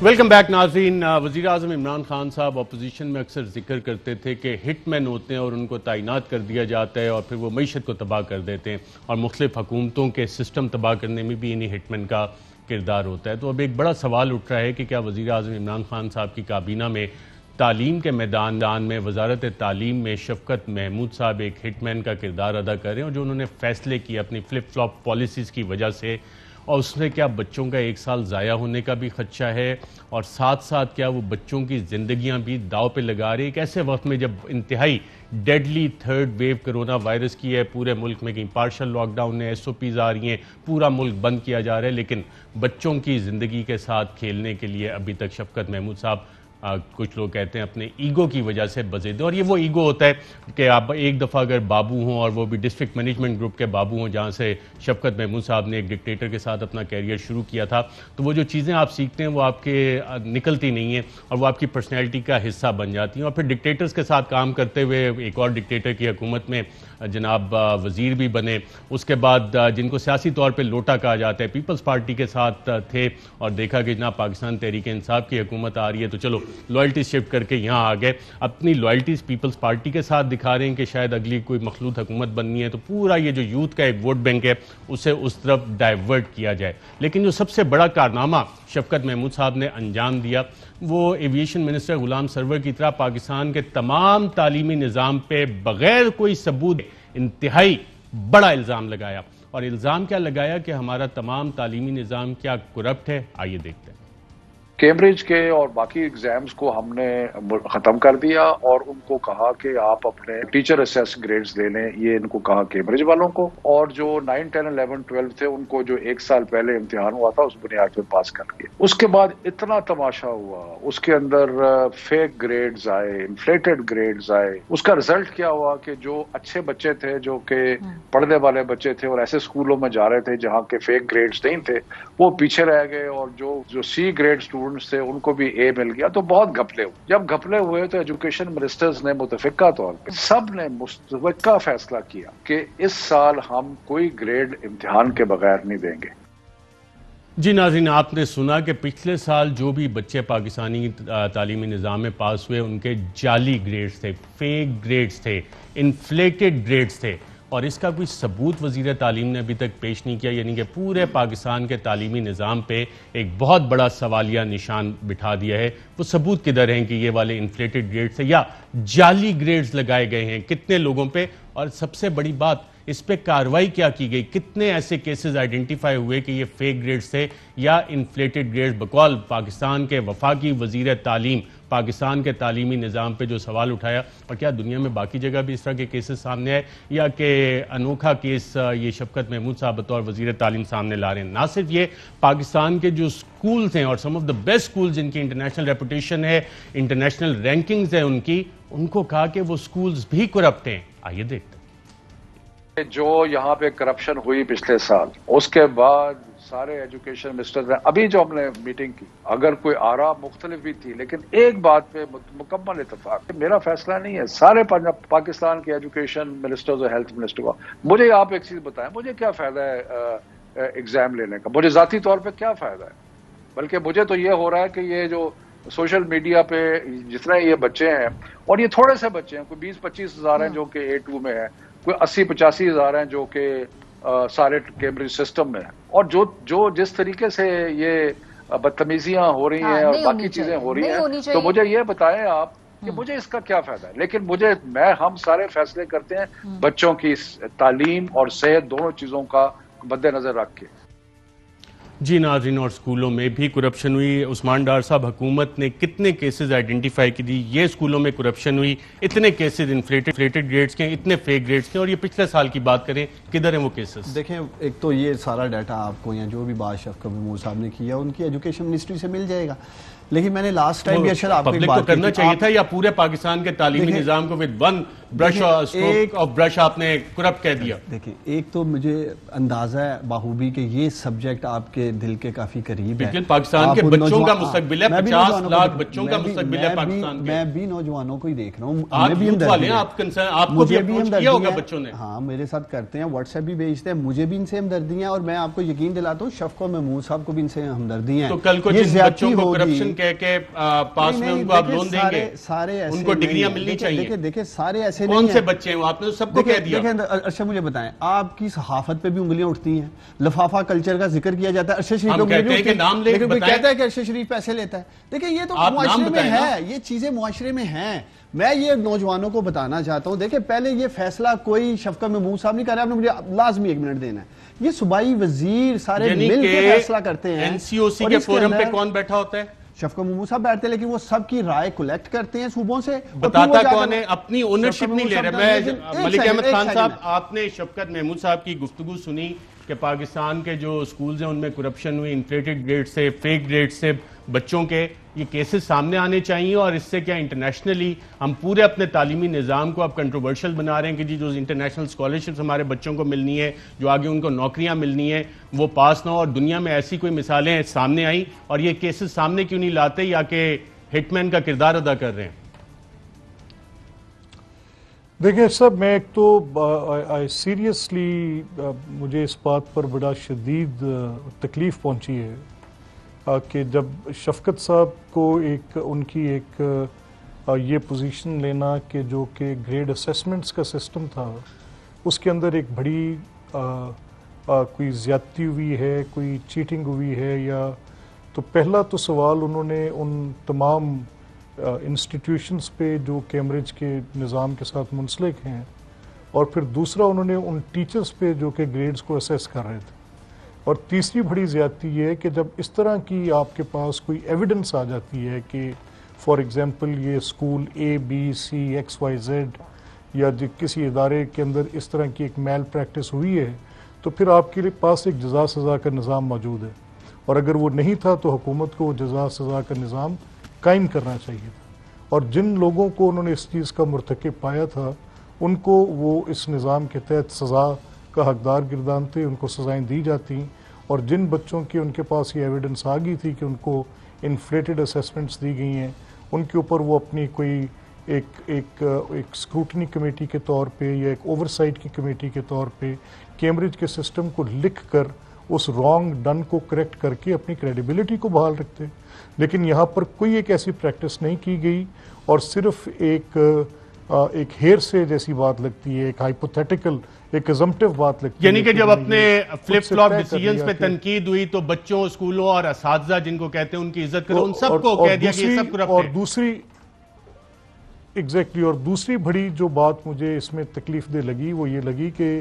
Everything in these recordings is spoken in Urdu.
ویلکم بیک ناظرین. وزیر اعظم عمران خان صاحب اپوزیشن میں اکثر ذکر کرتے تھے کہ ہٹ مین ہوتے ہیں اور ان کو تعینات کر دیا جاتا ہے اور پھر وہ معیشت کو تباہ کر دیتے ہیں اور مختلف حکومتوں کے سسٹم تباہ کرنے میں بھی انہی ہٹ مین کا کردار ہوتا ہے. تو اب ایک بڑا سوال اٹھ رہا ہے کہ کیا وزیر اعظم عمران خان صاحب کی کابینہ میں تعلیم کے میدان میں وزارت تعلیم میں شفقت محمود صاحب ایک ہٹ مین کا کردار ادا کر رہے ہیں، اور جو انہوں نے فیصلے کیے اپنی فلپ فلاپ پالیسیز کی وجہ سے، اور اس میں کیا بچوں کا 1 سال ضائع ہونے کا بھی خدشہ ہے، اور ساتھ ساتھ کیا وہ بچوں کی زندگیاں بھی داؤ پہ لگا رہے ہیں ایک ایسے وقت میں جب انتہائی deadly third wave corona virus کی ہے پورے ملک میں، کہیں پارشل لاک ڈاؤن ہے، SOPs آ رہی ہیں، پورا ملک بند کیا جا رہا ہے، لیکن بچوں کی زندگی کے ساتھ کھیلنے کے لیے ابھی تک شفقت محمود صاحب کچھ لوگ کہتے ہیں اپنے ایگو کی وجہ سے بزید. اور یہ وہ ایگو ہوتا ہے کہ آپ ایک دفعہ اگر بابو ہوں، اور وہ بھی ڈسٹرکٹ مینجمنٹ گروپ کے بابو ہوں جہاں سے شفقت محمود صاحب نے ایک ڈکٹیٹر کے ساتھ اپنا کیریئر شروع کیا تھا، تو وہ جو چیزیں آپ سیکھتے ہیں وہ آپ کے نکلتی نہیں ہیں اور وہ آپ کی پرسنالٹی کا حصہ بن جاتی ہیں. اور پھر ڈکٹیٹرز کے ساتھ کام کرتے ہوئے ایک اور ڈکٹیٹر کی حکومت میں جناب وزیر بھی بنے، اس کے بعد جن کو سیاسی طور پہ لوٹا کہا جاتا ہے پیپلز پارٹی کے ساتھ تھے، اور دیکھا کہ جناب پاکستان تحریک انصاف کی حکومت آ رہی ہے تو چلو لوائلٹی شفٹ کر کے یہاں آ گئے، اپنی لوائلٹیز پیپلز پارٹی کے ساتھ دکھا رہے ہیں کہ شاید اگلی کوئی مخلوط حکومت بننی ہے تو پورا یہ جو یوتھ کا ایک ووٹ بینک ہے اسے اس طرف ڈائیورٹ کیا جائے. لیکن جو سب سے بڑا کارنامہ شفقت محمود صاحب نے انجام دیا وہ ایویشن منسٹر غلام سرور کی طرح پاکستان کے تمام تعلیمی نظام پہ بغیر کوئی ثبوت انتہائی بڑا الزام لگایا. اور الزام کیا لگایا کہ ہمارا تمام تعلیمی نظام کیا کرپٹ ہے. آئیے دیکھتے ہیں. کیمبرج کے اور باقی ایگزامز کو ہم نے ختم کر دیا اور ان کو کہا کہ آپ اپنے ٹیچر اسیس گریڈز لے لیں، یہ ان کو کہا کیمبرج والوں کو. اور جو 9, 10, 11, 12 تھے ان کو جو 1 سال پہلے امتحان ہوا تھا اس بنیاد پہ پاس کر دیا. اس کے بعد اتنا تماشا ہوا، اس کے اندر فیک گریڈز آئے، انفلیٹڈ گریڈز آئے. اس کا رزلٹ کیا ہوا کہ جو اچھے بچے تھے، جو کہ پڑھنے والے بچے تھے اور ایسے اسکولوں میں جا رہے تھے جہاں کے فیک گریڈز نہیں تھے، وہ پیچھے رہ گئے. اور جو C گریڈ اسٹوڈنٹس تھے ان کو بھی A مل گیا. تو بہت گھپلے ہوئے. جب گھپلے ہوئے تو ایجوکیشن منسٹرز نے متفقہ طور پہ سب نے متفقہ فیصلہ کیا کہ اس سال ہم کوئی گریڈ امتحان کے بغیر نہیں دیں گے. جی ناظرین، آپ نے سنا کہ پچھلے سال جو بھی بچے پاکستانی تعلیمی نظام میں پاس ہوئے ان کے جعلی گریڈز تھے، فیک گریڈز تھے، انفلیٹڈ گریڈز تھے، اور اس کا کوئی ثبوت وزیر تعلیم نے ابھی تک پیش نہیں کیا. یعنی کہ پورے پاکستان کے تعلیمی نظام پہ ایک بہت بڑا سوالیہ نشان بٹھا دیا ہے. وہ ثبوت کدھر ہیں کہ یہ والے انفلیٹڈ گریڈز تھے یا جعلی گریڈز لگائے گئے ہیں کتنے لوگوں پہ؟ اور سب سے بڑی بات، اس پہ کارروائی کیا کی گئی؟ کتنے ایسے کیسز آئیڈینٹیفائی ہوئے کہ یہ فیک گریڈز تھے یا انفلیٹڈ گریڈز؟ بقول پاکستان کے وفاقی وزیر تعلیم پاکستان کے تعلیمی نظام پہ جو سوال اٹھایا، اور کیا دنیا میں باقی جگہ بھی اس طرح کے کیسز سامنے آئے یا کہ انوکھا کیس یہ شفقت محمود صاحب بطور وزیر تعلیم سامنے لا رہے ہیں؟ نہ صرف یہ، پاکستان کے جو سکولز ہیں اور سم آف دا بیسٹ سکولز جن کی انٹرنیشنل ریپوٹیشن ہے، انٹرنیشنل رینکنگز ہیں ان کو کہا کہ وہ سکولز بھی کرپٹ ہیں. آئیے دیکھتے ہیں. جو یہاں پہ کرپشن ہوئی پچھلے سال، اس کے بعد سارے ایجوکیشن منسٹر نے ابھی جو ہم نے میٹنگ کی، اگر کوئی آراء مختلف بھی تھی لیکن ایک بات پہ مکمل اتفاق. میرا فیصلہ نہیں ہے، سارے پاکستان کے ایجوکیشن منسٹرز اور ہیلتھ منسٹر کا. مجھے آپ ایک چیز بتائیں، مجھے کیا فائدہ ہے ایگزام لینے کا؟ مجھے ذاتی طور پہ کیا فائدہ ہے؟ بلکہ مجھے تو یہ ہو رہا ہے کہ یہ جو سوشل میڈیا پہ جتنے یہ بچے ہیں، اور یہ تھوڑے سے بچے ہیں، کوئی 20-25 ہزار ہیں جو کہ A2 میں ہیں، کوئی 80-85 ہزار ہیں جو کہ سارے کیمبرج سسٹم میں ہیں، اور جو جس طریقے سے یہ بدتمیزیاں ہو رہی ہیں اور باقی چیزیں ہو رہی ہیں، تو مجھے یہ بتائیں آپ کہ مجھے اس کا کیا فائدہ ہے؟ لیکن ہم سارے فیصلے کرتے ہیں بچوں کی تعلیم اور صحت دونوں چیزوں کا مد نظر رکھ کے. جی ناظرین، اور سکولوں میں بھی کرپشن ہوئی. عثمان ڈار صاحب، حکومت نے کتنے کیسز آئیڈینٹیفائی کی دی؟ یہ سکولوں میں کرپشن ہوئی، اتنے کیسز انفلیٹڈ گریڈز کے، اتنے فیک گریڈز کے، اور یہ پچھلے سال کی بات کریں کدھر ہیں وہ کیسز؟ دیکھیں، ایک تو یہ سارا ڈیٹا آپ کو یا جو بھی بات شفقت محمود صاحب نے کیا ان کی ایجوکیشن منسٹری سے مل جائے گا. لیکن میں نے لاسٹ ٹائم بھی ارشد آپ کو ایک بات کرنا چاہیے تھا، یا پورے پاکستان کے تعلیمی نظام کو ود ون برش اور برش آپ نے کرپٹ کہہ دیا. دیکھیں ایک تو مجھے اندازہ ہے باہوبی کہ یہ سبجیکٹ آپ کے دل کے کافی قریب ہے. لیکن پاکستان کے بچوں کا مستقبل ہے, 50 لاکھ بچوں کا مستقبل ہے پاکستان کے. میں بھی نوجوانوں کو ہی دیکھ رہا ہوں, آپ یوتھ والے ہیں, آپ کو بھی اپروچ کیا ہوگا بچوں نے. ہاں میرے ساتھ کرتے ہیں, واٹس ایپ بھی بھیجتے ہیں, مجھے بھی ان سے ہمدردی ہیں, اور میں آپ کو یقین دلاتا ہوں شفقت محمود صاحب کو بھی ان سے ہمدردی ہیں. تو کل کو جن بچوں کو کرپشن کہہ کے پاس میں ان کو آپ لون دیں گے, ان کو ڈگریاں ملنی چاہیے. دیکھیں سارے ایسے نہیں ہیں. کون سے بچے ہیں, آپ نے سب کو کہہ دیا. دیکھیں اچھا مجھے بتائیں, آپ کی صحافت پہ بھی انگلیاں اٹھتی ہیں, لفافہ کلچر کا ذکر کیا جاتا ہے, ارشد شریف ہم کہتے ہیں کہ نام لے, لیکن کوئی کہتا ہے کہ ارشد شریف پیسے لیتا ہے. دیکھیں یہ تو معاشرے میں ہے, یہ چیزیں معاشرے میں ہیں. میں یہ نوجوانوں کو بتانا چاہتا ہوں, دیکھیں پہلے یہ فیصلہ کوئی شفقت محمود صاحب نہیں کر رہا, آپ نے مجھے لازمی 1 منٹ دینا ہے. یہ صوبائی وزیر سارے مل کے فیصلہ کرتے ہیں. این سی او سی کے فورم پہ کون بیٹھا ہوتا ہے؟ شفقت محمود صاحب بیٹھتے ہیں, لیکن وہ سب کی رائے کلیکٹ کرتے ہیں صوبوں سے. بتاتا کون ہے, اپنی اونرشپ نہیں لے رہے. میں ملک احمد خان صاحب, آپ نے شفقت محمود صاحب کی گفتگو سنی کہ پاکستان کے جو سکولز ہیں ان میں کرپشن ہوئی, انفلیٹڈ گریڈ سے, فیک گریڈ سے بچوں کے, یہ کیسز سامنے آنے چاہیے. اور اس سے کیا انٹرنیشنلی ہم پورے اپنے تعلیمی نظام کو اب کنٹروورشل بنا رہے ہیں کہ جی جو انٹرنیشنل اسکالرشپس ہمارے بچوں کو ملنی ہے, جو آگے ان کو نوکریاں ملنی ہیں, وہ پاس نہ ہو. اور دنیا میں ایسی کوئی مثالیں سامنے آئیں, اور یہ کیسز سامنے کیوں نہیں لاتے, یا کہ ہٹ مین کا کردار ادا کر رہے ہیں؟ دیکھیں صاحب, میں ایک تو سیریسلی مجھے اس بات پر بڑا شدید تکلیف پہنچی ہے کہ جب شفقت صاحب کو ان کی ایک یہ پوزیشن لینا کہ جو کہ گریڈ اسیسمنٹس کا سسٹم تھا, اس کے اندر ایک بڑی کوئی زیادتی ہوئی ہے, کوئی چیٹنگ ہوئی ہے, یا تو پہلا تو سوال انہوں نے ان تمام انسٹیٹیوشنز پہ جو کیمبرج کے نظام کے ساتھ منسلک ہیں, اور پھر دوسرا انہوں نے ان ٹیچرز پہ جو کہ گریڈز کو اسیس کر رہے تھے. اور تیسری بڑی زیادتی یہ ہے کہ جب اس طرح کی آپ کے پاس کوئی ایویڈنس آ جاتی ہے کہ فار ایگزامپل یہ اسکول ABCXYZ یا کسی ادارے کے اندر اس طرح کی ایک میل پریکٹس ہوئی ہے, تو پھر آپ کے پاس ایک جزا سزا کا نظام موجود ہے. اور اگر وہ نہیں تھا تو حکومت کو جزا سزا کا نظام قائم کرنا چاہیے تھا. اور جن لوگوں کو انہوں نے اس چیز کا مرتکب پایا تھا, ان کو وہ اس نظام کے تحت سزا کا حقدار گردانتے, ان کو سزائیں دی جاتی. اور جن بچوں کی ان کے پاس یہ ایویڈنس آ گئی تھی کہ ان کو انفلیٹڈ اسیسمنٹس دی گئی ہیں, ان کے اوپر وہ اپنی کوئی ایک اسکروٹنی کمیٹی کے طور پہ یا ایک اوورسائٹ کی کمیٹی کے طور پہ کیمبرج کے سسٹم کو لکھ کر اس رانگ ڈن کو کریکٹ کر کے اپنی کریڈیبلٹی کو بحال رکھتے. لیکن یہاں پر کوئی ایک ایسی پریکٹس نہیں کی گئی, اور صرف ایک ہیر سے جیسی بات لگتی ہے, ایک ہائپوتھیٹیکل, ایک ازمپٹیو بات لگتی ہے. یعنی کہ جب اپنے فلپ فلاپ ڈیسیجنز پہ تنقید ہوئی تو بچوں, اسکولوں اور اساتذہ جن کو کہتے ہیں ان کی عزت کرو, ان سب کو کہہ دیا کہ یہ سب کرپٹ ہے. اور دوسری بڑی جو بات مجھے اس میں تکلیف دہ لگی وہ یہ لگی کہ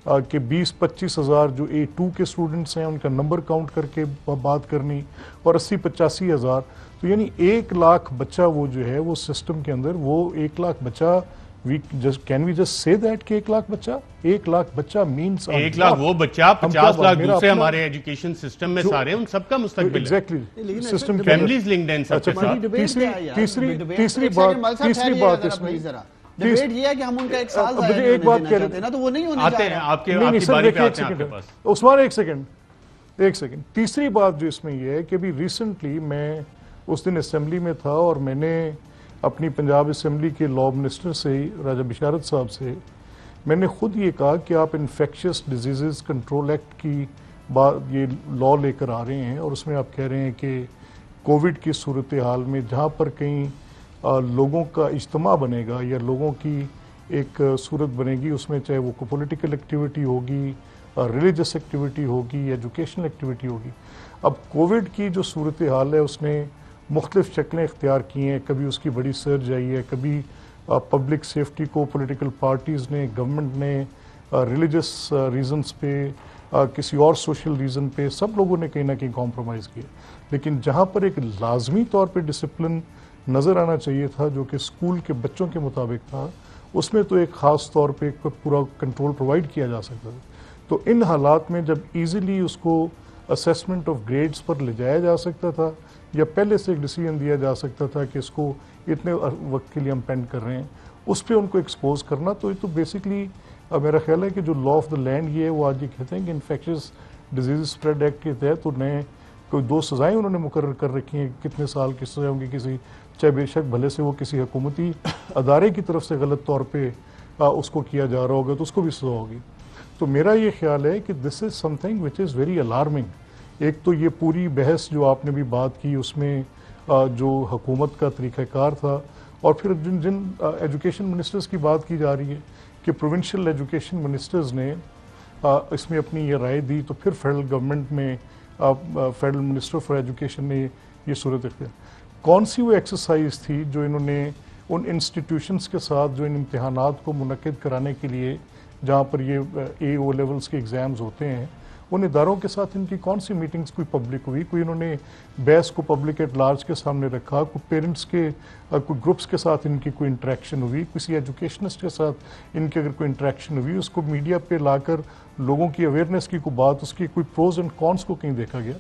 20-25 ہزار جو A2 کے اسٹوڈنٹس ہیں ان کا نمبر کاؤنٹ کر کے بات کرنی, اور 80-85 ہزار, تو یعنی 1 لاکھ بچہ وہ جو ہے وہ سسٹم کے اندر, وہ 1 لاکھ بچہ, can we just say that کہ 1 لاکھ بچہ, 1 لاکھ بچہ means 1 لاکھ وہ بچہ, 50 لاکھ دوسرے ہمارے ایجوکیشن سسٹم میں سارے, ان سب کا مستقبل ہے. ایگزیکٹلی سسٹم کے فیملیز لنکڈ ہیں سب کے ساتھ. تیسری بات اس میں ڈیبیٹ یہ ہے کہ ہم ان کا 1 سال مجھے ایک بات کہہ رہے ہیں تو وہ نہیں ہونے آتے ہیں, آپ کی باری پہ آتے ہیں آپ کے پاس. عثمان ایک سیکنڈ. تیسری بات جو اس میں یہ ہے کہ ابھی ریسنٹلی میں اس دن اسمبلی میں تھا, اور میں نے اپنی پنجاب اسمبلی کے لاء منسٹر سے, راجہ بشارت صاحب سے, میں نے خود یہ کہا کہ آپ انفیکشس ڈیزیزز کنٹرول ایکٹ کی بات, یہ لاء لے کر آ رہے ہیں, اور اس میں آپ کہہ رہے ہیں کہ کووڈ کی صورتحال میں جہاں پر کہیں لوگوں کا اجتماع بنے گا یا لوگوں کی ایک صورت بنے گی, اس میں چاہے وہ کوئی پولیٹیکل ایکٹیویٹی ہوگی, ریلیجس ایکٹیویٹی ہوگی, ایجوکیشنل ایکٹیویٹی ہوگی. اب کووڈ کی جو صورتحال ہے اس نے مختلف شکلیں اختیار کی ہیں. کبھی اس کی بڑی سرج آئی ہے, کبھی پبلک سیفٹی کو پولیٹیکل پارٹیز نے, گورنمنٹ نے, ریلیجس ریزنز پہ, کسی اور سوشل ریزن پہ, سب لوگوں نے کہیں نہ کہیں کمپرومائز کیا. لیکن جہاں پر ایک لازمی طور پہ ڈسپلن نظر آنا چاہیے تھا جو کہ اسکول کے بچوں کے مطابق تھا, اس میں تو ایک خاص طور پہ پورا کنٹرول پرووائڈ کیا جا سکتا تھا. تو ان حالات میں جب ایزیلی اس کو اسیسمنٹ آف گریڈز پر لے جایا جا سکتا تھا, یا پہلے سے ایک ڈیسیجن دیا جا سکتا تھا کہ اس کو اتنے وقت کے لیے ہم پینڈ کر رہے ہیں, اس پہ ان کو ایکسپوز کرنا. تو یہ تو بیسکلی میرا خیال ہے کہ جو لا آف دا لینڈ یہ ہے وہ آج یہ کہتے ہیں کہ انفیکشس ڈیزیز اسپریڈ ایکٹ کے تحت انہیں کوئی 2 سزائیں انہوں نے مقرر کر رکھی ہیں. کتنے سال کی سزا ہوں گی کسی, چاہے بے شک بھلے سے وہ کسی حکومتی ادارے کی طرف سے غلط طور پہ اس کو کیا جا رہا ہوگا تو اس کو بھی سزا ہوگی. تو میرا یہ خیال ہے کہ this is something which is very alarming. ایک تو یہ پوری بحث جو آپ نے بھی بات کی اس میں جو حکومت کا طریقہ کار تھا, اور پھر جن ایجوکیشن منسٹرز کی بات کی جا رہی ہے کہ پروونشل ایجوکیشن منسٹرز نے اس میں اپنی یہ رائے دی, تو پھر فیڈرل گورنمنٹ میں فیڈرل منسٹر فار ایجوکیشن نے یہ صورت اختیار. کون سی وہ ایکسرسائز تھی جو انہوں نے ان انسٹیٹیوشنز کے ساتھ جو ان امتحانات کو منعقد کرانے کے لیے جہاں پر یہ اے او لیولز کے ایگزامز ہوتے ہیں, ان اداروں کے ساتھ ان کی کون سی میٹنگز کوئی پبلک ہوئی, کوئی انہوں نے بحث کو پبلک ایٹ لارج کے سامنے رکھا, کوئی پیرنٹس کے کوئی گروپس کے ساتھ ان کی کوئی انٹریکشن ہوئی, کسی ایجوکیشنسٹ کے ساتھ ان کی اگر کوئی انٹریکشن ہوئی, اس کو میڈیا پہ لا کر لوگوں کی اویئرنیس کی کوئی بات, اس کی کوئی پروز اینڈ کونس کو کہیں دیکھا گیا.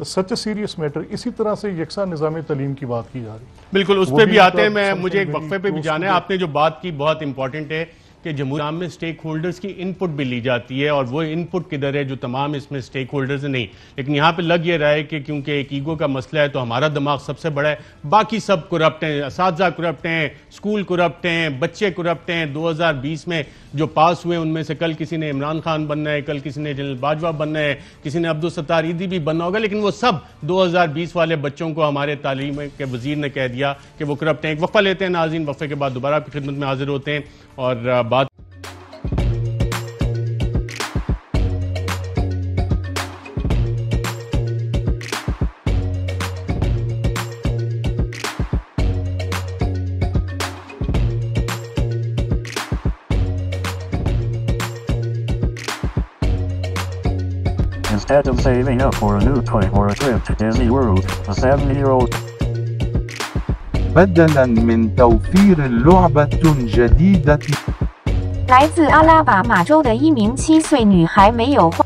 سچ اے سیریس میٹر. اسی طرح سے یکساں نظام تعلیم کی بات کی جا رہی ہے. بالکل اس پہ بھی آتے ہیں. مجھے ایک وقفے پہ بھی جانا ہے. آپ نے جو بات کی بہت امپورٹنٹ ہے کہ جمہوریہ نام میں سٹیک ہولڈرز کی ان پٹ بھی لی جاتی ہے, اور وہ ان پٹ کدھر ہے جو تمام اس میں سٹیک ہولڈرز نہیں. لیکن یہاں پہ لگ یہ رہا ہے کہ کیونکہ ایک ایگو کا مسئلہ ہے تو ہمارا دماغ سب سے بڑا ہے, باقی سب کرپٹ ہیں, اساتذہ کرپٹ ہیں, اسکول کرپٹ ہیں, بچے کرپٹ ہیں. 2020 میں جو پاس ہوئے ان میں سے کل کسی نے عمران خان بننا ہے, کل کسی نے جنرل باجوہ بننا ہے, کسی نے عبدالستار ایدھی بھی بننا ہوگا, لیکن وہ سب 2020 والے بچوں کو ہمارے تعلیم کے وزیر نے کہہ دیا کہ وہ کرپٹ ہیں. ایک وقفہ لیتے ہیں ناظرین, وقفے کے بعد دوبارہ آپ کی خدمت میں حاضر ہوتے ہیں اور بات Instead of saving up for a new toy or a trip to Disney World, a 7-year-old بدلاً من توفير لعبة جديدة 来自阿拉巴马州的一名7岁女孩没有花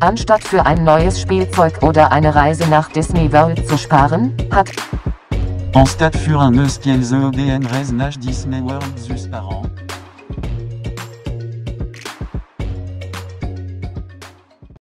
Anstatt für ein neues Spielzeug oder eine Reise nach Disney World zu sparen, hat En stade für un neus kielze ODN reis nach Disney World zu sparen.